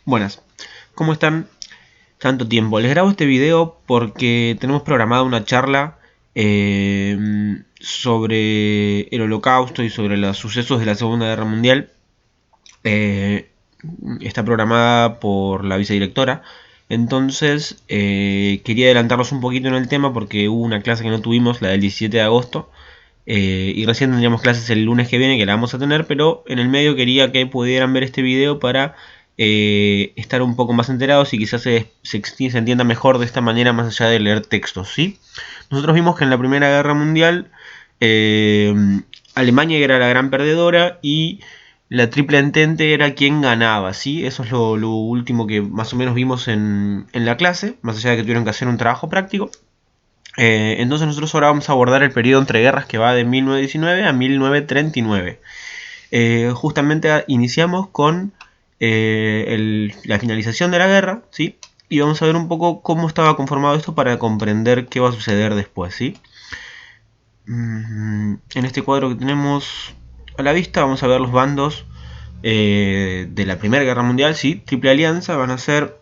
Buenas, ¿cómo están? Tanto tiempo. Les grabo este video porque tenemos programada una charla sobre el Holocausto y sobre los sucesos de la Segunda Guerra Mundial. Está programada por la vicedirectora. Entonces quería adelantarlos un poquito en el tema porque hubo una clase que no tuvimos, la del 17 de agosto. Y recién tendríamos clases el lunes que viene, que la vamos a tener, pero en el medio quería que pudieran ver este video para estar un poco más enterados y quizás se entienda mejor de esta manera más allá de leer textos, ¿sí? Nosotros vimos que en la Primera Guerra Mundial Alemania era la gran perdedora y la Triple Entente era quien ganaba, ¿sí? Eso es lo último que más o menos vimos en la clase, más allá de que tuvieron que hacer un trabajo práctico. Entonces nosotros ahora vamos a abordar el periodo entre guerras que va de 1919 a 1939. Justamente iniciamos con la finalización de la guerra, ¿sí? Y vamos a ver un poco cómo estaba conformado esto para comprender qué va a suceder después, ¿sí? En este cuadro que tenemos a la vista vamos a ver los bandos de la Primera Guerra Mundial, ¿sí? Triple Alianza van a ser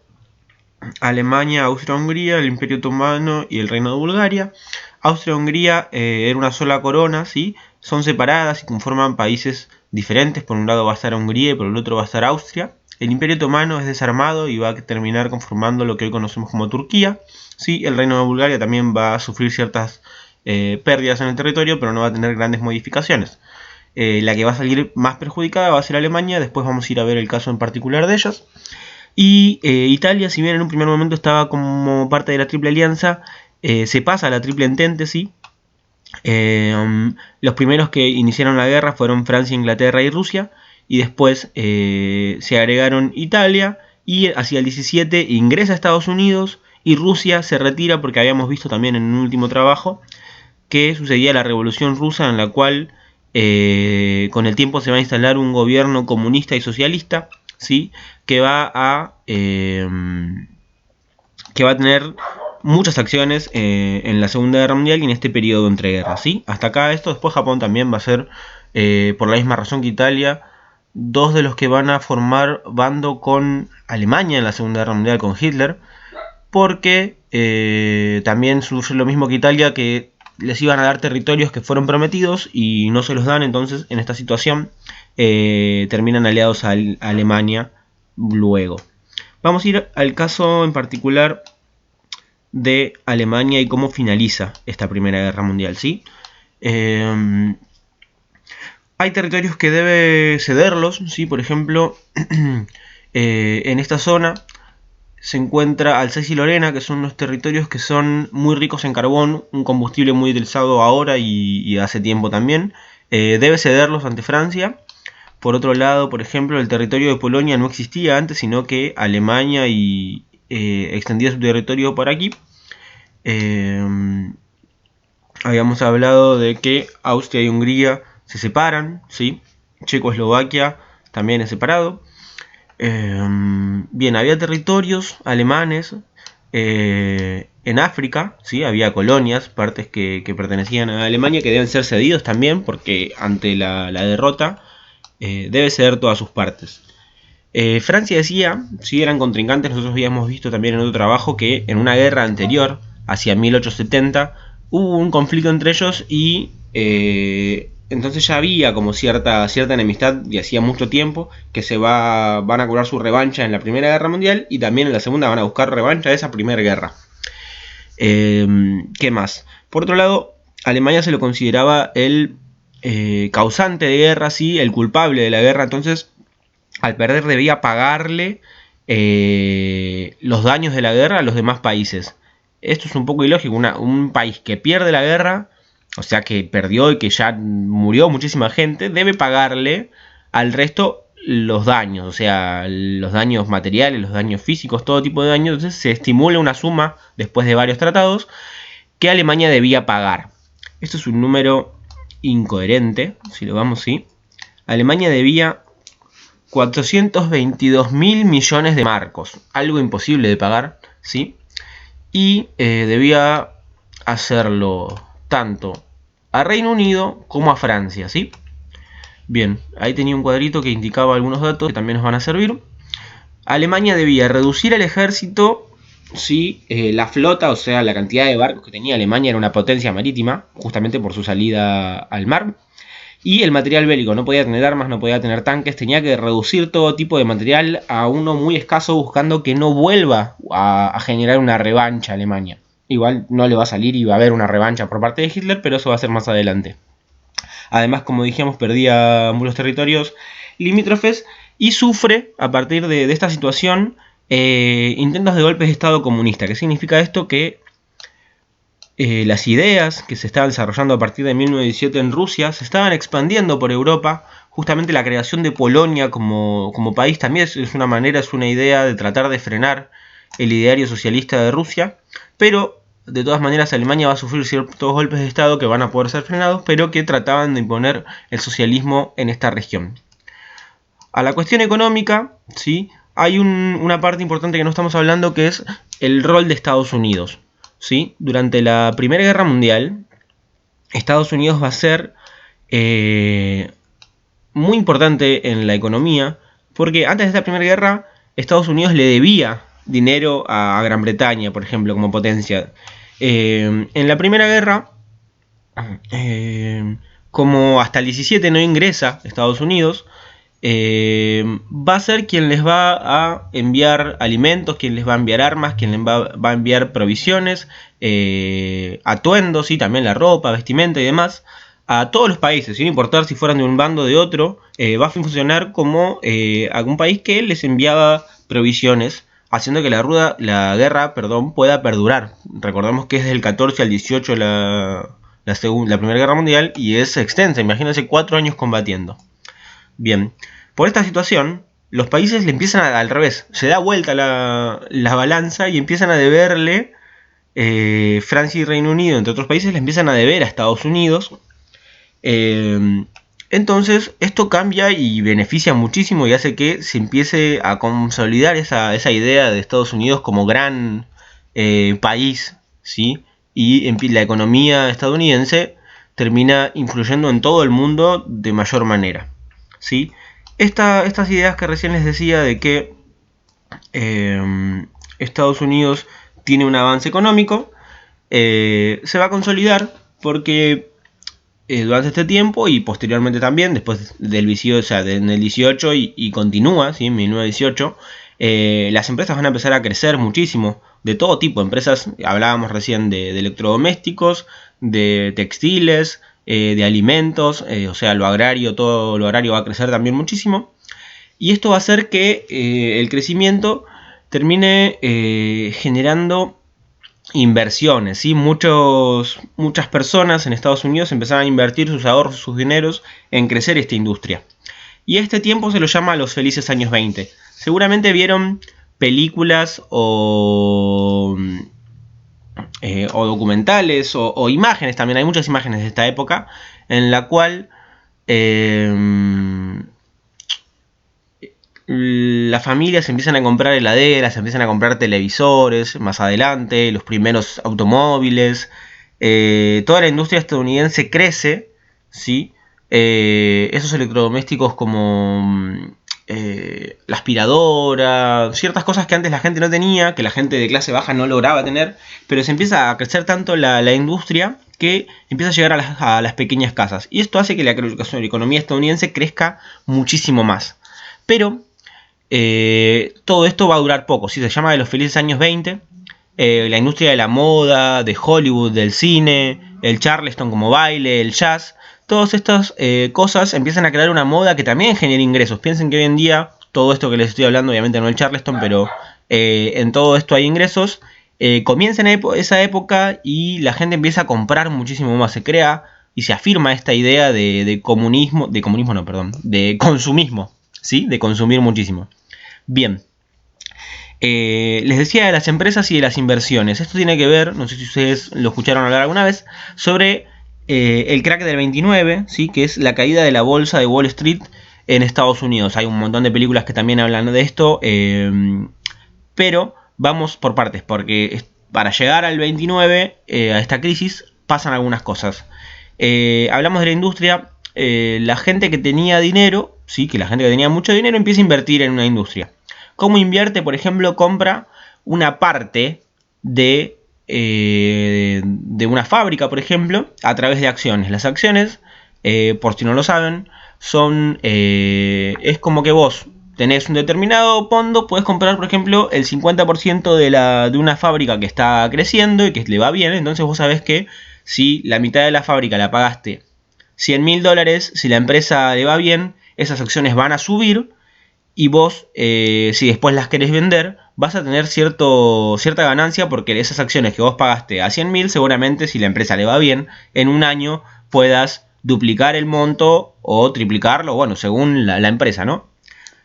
Alemania, Austria-Hungría, el Imperio Otomano y el Reino de Bulgaria. Austria-Hungría era una sola corona, ¿sí? Son separadas y conforman países diferentes. Por un lado va a estar Hungría y por el otro va a estar Austria. El Imperio Otomano es desarmado y va a terminar conformando lo que hoy conocemos como Turquía, ¿sí? El Reino de Bulgaria también va a sufrir ciertas pérdidas en el territorio, pero no va a tener grandes modificaciones. La que va a salir más perjudicada va a ser Alemania. Después vamos a ir a ver el caso en particular de ellos. Y Italia, si bien en un primer momento estaba como parte de la Triple Alianza, se pasa a la Triple Entente, ¿sí? Los primeros que iniciaron la guerra fueron Francia, Inglaterra y Rusia, y después se agregaron Italia, y hacia el 17 ingresa a Estados Unidos, y Rusia se retira porque habíamos visto también en un último trabajo que sucedía la Revolución Rusa, en la cual con el tiempo se va a instalar un gobierno comunista y socialista, ¿sí? Que va a tener muchas acciones en la Segunda Guerra Mundial y en este periodo entre guerras, ¿sí? Hasta acá esto. Después Japón también va a ser, por la misma razón que Italia, dos de los que van a formar bando con Alemania en la Segunda Guerra Mundial, con Hitler, porque también surge lo mismo que Italia, que les iban a dar territorios que fueron prometidos y no se los dan. Entonces en esta situación terminan aliados a Alemania luego. Vamos a ir al caso en particular de Alemania y cómo finaliza esta Primera Guerra Mundial, ¿sí? Hay territorios que debe cederlos, ¿sí? Por ejemplo, en esta zona se encuentra Alsacia y Lorena, que son unos territorios que son muy ricos en carbón, un combustible muy utilizado ahora y hace tiempo también. Debe cederlos ante Francia. Por otro lado, por ejemplo, el territorio de Polonia no existía antes, sino que Alemania extendía su territorio por aquí. Habíamos hablado de que Austria y Hungría se separan, ¿sí? Checoslovaquia también es separado. Bien, había territorios alemanes en África, ¿sí? Había colonias, partes que pertenecían a Alemania, que deben ser cedidos también, porque ante la derrota debe ceder todas sus partes. Francia decía, si eran contrincantes, nosotros habíamos visto también en otro trabajo que en una guerra anterior, hacia 1870, hubo un conflicto entre ellos y entonces ya había como cierta enemistad de hacía mucho tiempo, que van a cobrar su revancha en la Primera Guerra Mundial y también en la Segunda van a buscar revancha de esa Primera Guerra. ¿Qué más? Por otro lado, Alemania se lo consideraba el causante de guerra, ¿sí? El culpable de la guerra. Entonces, al perder debía pagarle los daños de la guerra a los demás países. Esto es un poco ilógico. Un país que pierde la guerra, o sea que perdió y que ya murió muchísima gente, debe pagarle al resto los daños, o sea, los daños materiales, los daños físicos, todo tipo de daños. Entonces se estimula una suma después de varios tratados que Alemania debía pagar. Esto es un número incoherente, si lo vamos así. Alemania debía 422.000 millones de marcos, algo imposible de pagar, ¿sí? Y debía hacerlo tanto a Reino Unido como a Francia, ¿sí? Bien, ahí tenía un cuadrito que indicaba algunos datos que también nos van a servir. Alemania debía reducir el ejército, ¿sí? La flota, o sea, la cantidad de barcos que tenía Alemania era una potencia marítima, justamente por su salida al mar. Y el material bélico, no podía tener armas, no podía tener tanques, tenía que reducir todo tipo de material a uno muy escaso, buscando que no vuelva a generar una revancha a Alemania. Igual no le va a salir y va a haber una revancha por parte de Hitler, pero eso va a ser más adelante. Además, como dijimos, perdía muchos territorios limítrofes y sufre, a partir de esta situación, intentos de golpes de Estado comunista. ¿Qué significa esto? Que las ideas que se estaban desarrollando a partir de 1917 en Rusia se estaban expandiendo por Europa. Justamente la creación de Polonia como país también es una manera, es una idea de tratar de frenar el ideario socialista de Rusia. Pero de todas maneras Alemania va a sufrir ciertos golpes de Estado que van a poder ser frenados, pero que trataban de imponer el socialismo en esta región. A la cuestión económica, ¿sí? Hay una parte importante que no estamos hablando, que es el rol de Estados Unidos. ¿Sí? Durante la Primera Guerra Mundial, Estados Unidos va a ser muy importante en la economía, porque antes de esta Primera Guerra, Estados Unidos le debía dinero a Gran Bretaña, por ejemplo, como potencia. En la Primera Guerra, como hasta el 17 no ingresa Estados Unidos, va a ser quien les va a enviar alimentos, quien les va a enviar armas, quien les va a enviar provisiones, atuendos, y también la ropa, vestimenta y demás, a todos los países, sin importar si fueran de un bando o de otro. Va a funcionar como algún país que les enviaba provisiones, haciendo que la guerra pueda perdurar. Recordemos que es del 14 al 18 la Primera Guerra Mundial, y es extensa, imagínense 4 años combatiendo. Bien, por esta situación, los países le empiezan al revés, se da vuelta la balanza y empiezan a deberle, Francia y Reino Unido, entre otros países, le empiezan a deber a Estados Unidos. Entonces, esto cambia y beneficia muchísimo y hace que se empiece a consolidar esa idea de Estados Unidos como gran país, ¿sí? Y la economía estadounidense termina influyendo en todo el mundo de mayor manera. ¿Sí? Estas ideas que recién les decía de que Estados Unidos tiene un avance económico, se va a consolidar porque durante este tiempo y posteriormente también, después del 18, o sea, en el 18 y continúa, ¿sí? En 1918, las empresas van a empezar a crecer muchísimo, de todo tipo. Empresas, hablábamos recién de electrodomésticos, de textiles, de alimentos, o sea, lo agrario, todo lo agrario va a crecer también muchísimo. Y esto va a hacer que el crecimiento termine generando inversiones, ¿sí? Muchas personas en Estados Unidos empezaron a invertir sus ahorros, sus dineros en crecer esta industria. Y a este tiempo se lo llama los felices años 20. Seguramente vieron películas o documentales o imágenes también. Hay muchas imágenes de esta época en la cual las familias empiezan a comprar heladeras, empiezan a comprar televisores, más adelante los primeros automóviles. Toda la industria estadounidense crece, ¿sí? Esos electrodomésticos como la aspiradora, ciertas cosas que antes la gente no tenía, que la gente de clase baja no lograba tener, pero se empieza a crecer tanto la industria que empieza a llegar a las pequeñas casas. Y esto hace que la economía estadounidense crezca muchísimo más. Pero todo esto va a durar poco, ¿sí? Se llama de los felices años 20. La industria de la moda, de Hollywood, del cine, el Charleston como baile, el jazz, todas estas cosas empiezan a crear una moda que también genera ingresos. Piensen que hoy en día, todo esto que les estoy hablando, obviamente no el Charleston, pero en todo esto hay ingresos. Comienza en esa época y la gente empieza a comprar muchísimo más. Se crea y se afirma esta idea de consumismo, ¿sí? De consumir muchísimo. Bien. Les decía de las empresas y de las inversiones. Esto tiene que ver, no sé si ustedes lo escucharon hablar alguna vez, sobre el crack del 29, ¿sí? Que es la caída de la bolsa de Wall Street en Estados Unidos. Hay un montón de películas que también hablan de esto, pero vamos por partes, porque para llegar al 29, a esta crisis, pasan algunas cosas. Hablamos de la industria. La gente que tenía dinero, ¿sí? Que la gente que tenía mucho dinero empieza a invertir en una industria. ¿Cómo invierte? Por ejemplo, compra una parte de una fábrica, por ejemplo, a través de acciones. Las acciones, por si no lo saben, es como que vos tenés un determinado fondo, puedes comprar, por ejemplo, el 50% de una fábrica que está creciendo y que le va bien. Entonces vos sabés que si la mitad de la fábrica la pagaste $100.000, si la empresa le va bien, esas acciones van a subir. Y vos, si después las querés vender, vas a tener cierta ganancia, porque esas acciones que vos pagaste a 100.000, seguramente si la empresa le va bien, en un año puedas duplicar el monto o triplicarlo, bueno, según la empresa, ¿no?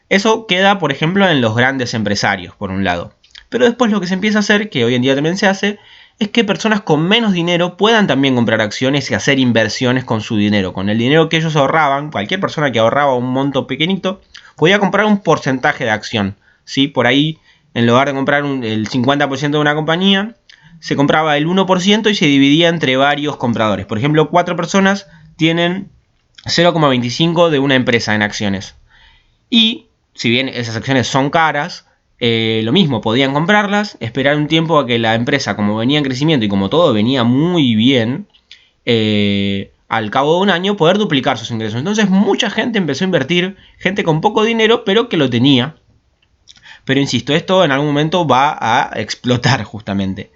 Eso queda, por ejemplo, en los grandes empresarios, por un lado. Pero después lo que se empieza a hacer, que hoy en día también se hace, es que personas con menos dinero puedan también comprar acciones y hacer inversiones con su dinero. Con el dinero que ellos ahorraban, cualquier persona que ahorraba un monto pequeñito, podía comprar un porcentaje de acción. ¿Sí? Por ahí, en lugar de comprar el 50% de una compañía, se compraba el 1% y se dividía entre varios compradores. Por ejemplo, 4 personas tienen 0,25 de una empresa en acciones. Y si bien esas acciones son caras, lo mismo, podían comprarlas, esperar un tiempo a que la empresa, como venía en crecimiento y como todo venía muy bien, al cabo de un año poder duplicar sus ingresos. Entonces mucha gente empezó a invertir, gente con poco dinero, pero que lo tenía. Pero insisto, esto en algún momento va a explotar justamente.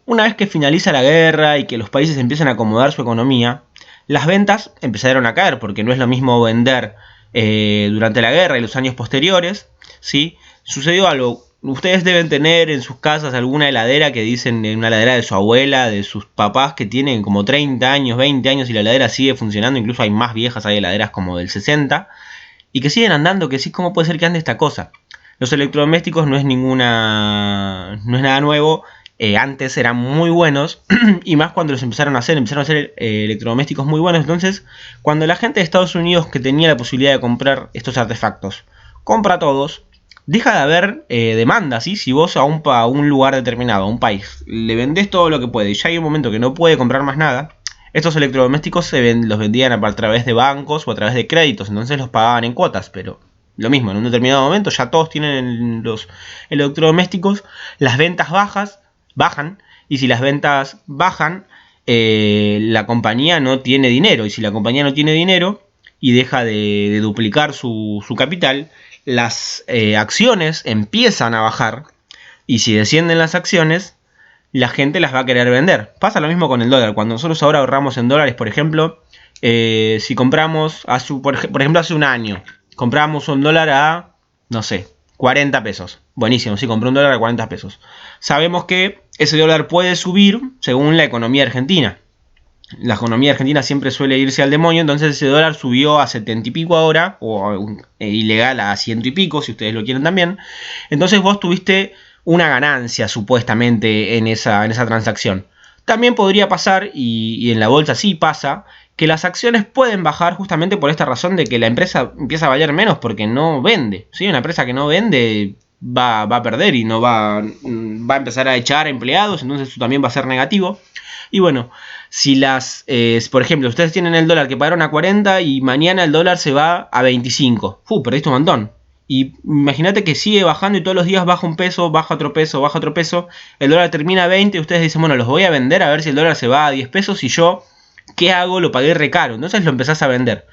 Una vez que finaliza la guerra y que los países empiezan a acomodar su economía, las ventas empezaron a caer, porque no es lo mismo vender durante la guerra y los años posteriores, ¿sí? Sucedió algo. Ustedes deben tener en sus casas alguna heladera que dicen, una heladera de su abuela, de sus papás, que tienen como 30 años, 20 años y la heladera sigue funcionando. Incluso hay más viejas, hay heladeras como del 60 y que siguen andando, que sí, ¿cómo puede ser que ande esta cosa? Los electrodomésticos no es nada nuevo. Antes eran muy buenos y más cuando los empezaron a hacer electrodomésticos muy buenos. Entonces, cuando la gente de Estados Unidos, que tenía la posibilidad de comprar estos artefactos, compra todos, deja de haber demanda, ¿sí? Si vos a un lugar determinado, a un país, le vendés todo lo que puede y ya hay un momento que no puede comprar más nada, estos electrodomésticos los vendían a través de bancos o a través de créditos. Entonces los pagaban en cuotas, pero lo mismo, en un determinado momento ya todos tienen los electrodomésticos, las ventas bajan, y si las ventas bajan, la compañía no tiene dinero, y si la compañía no tiene dinero y deja de duplicar su capital, las acciones empiezan a bajar, y si descienden las acciones, la gente las va a querer vender. Pasa lo mismo con el dólar. Cuando nosotros ahora ahorramos en dólares, por ejemplo, si compramos, por ejemplo, hace un año, compramos un dólar a, no sé, 40 pesos. Buenísimo, sí, compré un dólar a 40 pesos. Sabemos que ese dólar puede subir según la economía argentina. La economía argentina siempre suele irse al demonio, entonces ese dólar subió a 70 y pico ahora, o ilegal a 100 y pico, si ustedes lo quieren también. Entonces vos tuviste una ganancia supuestamente en esa transacción. También podría pasar, y en la bolsa sí pasa, que las acciones pueden bajar justamente por esta razón de que la empresa empieza a valer menos porque no vende. ¿Sí? Una empresa que no vende va a perder y no va a empezar a echar empleados, entonces eso también va a ser negativo. Y bueno, si por ejemplo, ustedes tienen el dólar que pagaron a 40 y mañana el dólar se va a 25. Perdiste un montón. Y imagínate que sigue bajando y todos los días baja un peso, baja otro peso, baja otro peso. El dólar termina a 20 y ustedes dicen, bueno, los voy a vender a ver si el dólar se va a 10 pesos y yo, ¿qué hago? Lo pagué re caro. Entonces lo empezás a vender.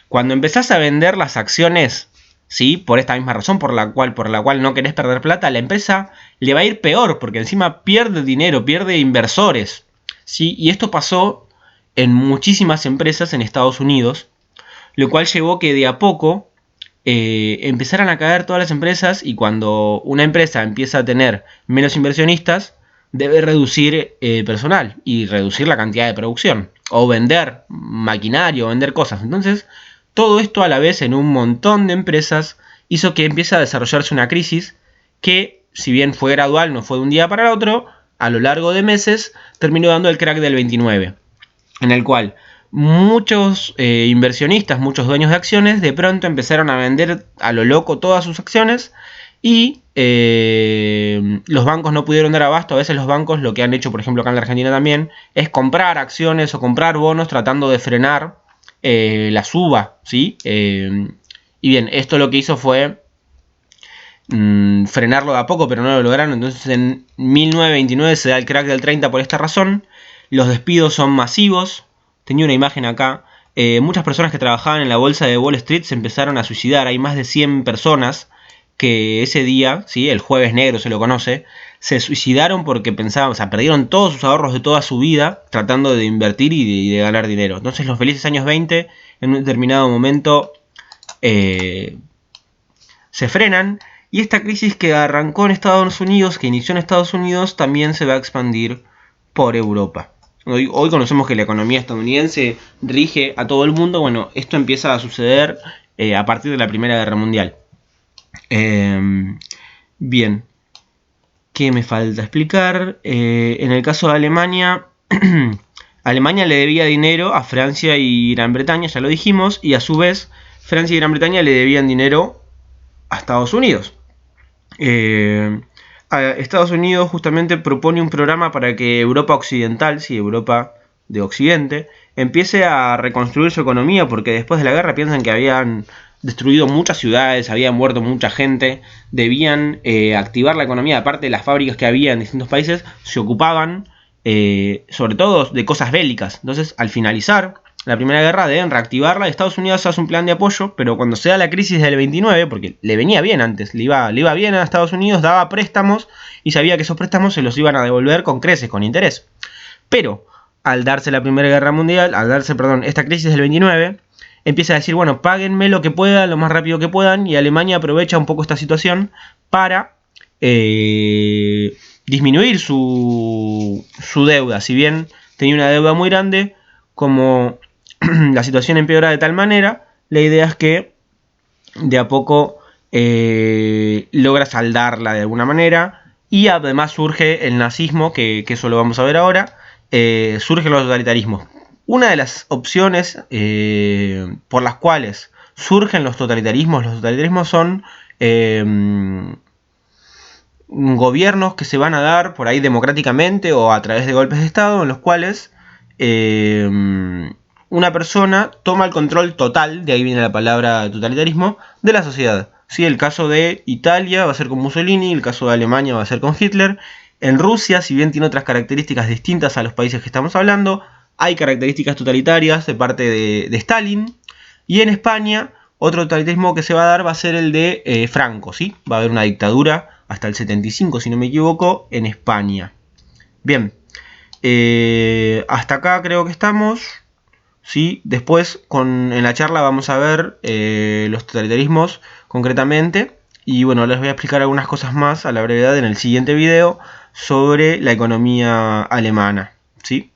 Cuando empezás a vender las acciones, ¿sí? Por esta misma razón por la cual no querés perder plata, a la empresa le va a ir peor porque encima pierde dinero, pierde inversores. ¿Sí? Y esto pasó en muchísimas empresas en Estados Unidos, lo cual llevó que de a poco empezaran a caer todas las empresas, y cuando una empresa empieza a tener menos inversionistas, debe reducir personal y reducir la cantidad de producción, o vender maquinaria, o vender cosas. Entonces, todo esto a la vez en un montón de empresas hizo que empiece a desarrollarse una crisis que, si bien fue gradual, no fue de un día para el otro, a lo largo de meses terminó dando el crack del 29, en el cual muchos inversionistas, muchos dueños de acciones, de pronto empezaron a vender a lo loco todas sus acciones, y los bancos no pudieron dar abasto. A veces los bancos, lo que han hecho, por ejemplo acá en la Argentina también, es comprar acciones o comprar bonos tratando de frenar la suba, ¿sí? Y bien, esto lo que hizo fue frenarlo de a poco, pero no lo lograron. Entonces en 1929 se da el crack del 30 por esta razón. Los despidos son masivos. Tenía una imagen acá. Muchas personas que trabajaban en la bolsa de Wall Street se empezaron a suicidar. Hay más de 100 personas que ese día, ¿sí? El jueves negro se lo conoce, se suicidaron porque pensaban, o sea, perdieron todos sus ahorros de toda su vida tratando de invertir y de ganar dinero. Entonces los felices años 20 en un determinado momento se frenan, y esta crisis que arrancó en Estados Unidos, que inició en Estados Unidos, también se va a expandir por Europa. Hoy conocemos que la economía estadounidense rige a todo el mundo. Bueno, esto empieza a suceder a partir de la Primera Guerra Mundial. Bien, ¿qué me falta explicar? En el caso de Alemania, Alemania le debía dinero a Francia y Gran Bretaña, ya lo dijimos, y a su vez Francia y Gran Bretaña le debían dinero a Estados Unidos. Estados Unidos justamente propone un programa para que Europa occidental, sí, Europa de Occidente, empiece a reconstruir su economía, porque después de la guerra piensan que habían destruido muchas ciudades, habían muerto mucha gente, debían activar la economía. Aparte de las fábricas que había en distintos países, se ocupaban sobre todo de cosas bélicas. Entonces, al finalizar la Primera Guerra, deben reactivarla. Estados Unidos hace un plan de apoyo, pero cuando se da la crisis del 29, porque le venía bien antes, le iba bien a Estados Unidos, daba préstamos y sabía que esos préstamos se los iban a devolver con creces, con interés. Pero al darse la Primera Guerra Mundial, esta crisis del 29, empieza a decir, bueno, páguenme lo que puedan, lo más rápido que puedan, y Alemania aprovecha un poco esta situación para disminuir su deuda. Si bien tenía una deuda muy grande, como la situación empeora de tal manera, la idea es que de a poco logra saldarla de alguna manera. Y además surge el nazismo, que eso lo vamos a ver ahora. Surgen los totalitarismos. Una de las opciones por las cuales surgen los totalitarismos son gobiernos que se van a dar por ahí democráticamente o a través de golpes de estado, en los cuales una persona toma el control total, de ahí viene la palabra totalitarismo, de la sociedad. ¿Sí? El caso de Italia va a ser con Mussolini, el caso de Alemania va a ser con Hitler. En Rusia, si bien tiene otras características distintas a los países que estamos hablando, hay características totalitarias de parte de Stalin. Y en España, otro totalitarismo que se va a dar va a ser el de Franco, ¿sí? Va a haber una dictadura hasta el 75, si no me equivoco, en España. Bien, hasta acá creo que estamos. ¿Sí? Después en la charla vamos a ver los totalitarismos concretamente. Y bueno, les voy a explicar algunas cosas más a la brevedad en el siguiente video sobre la economía alemana. ¿Sí?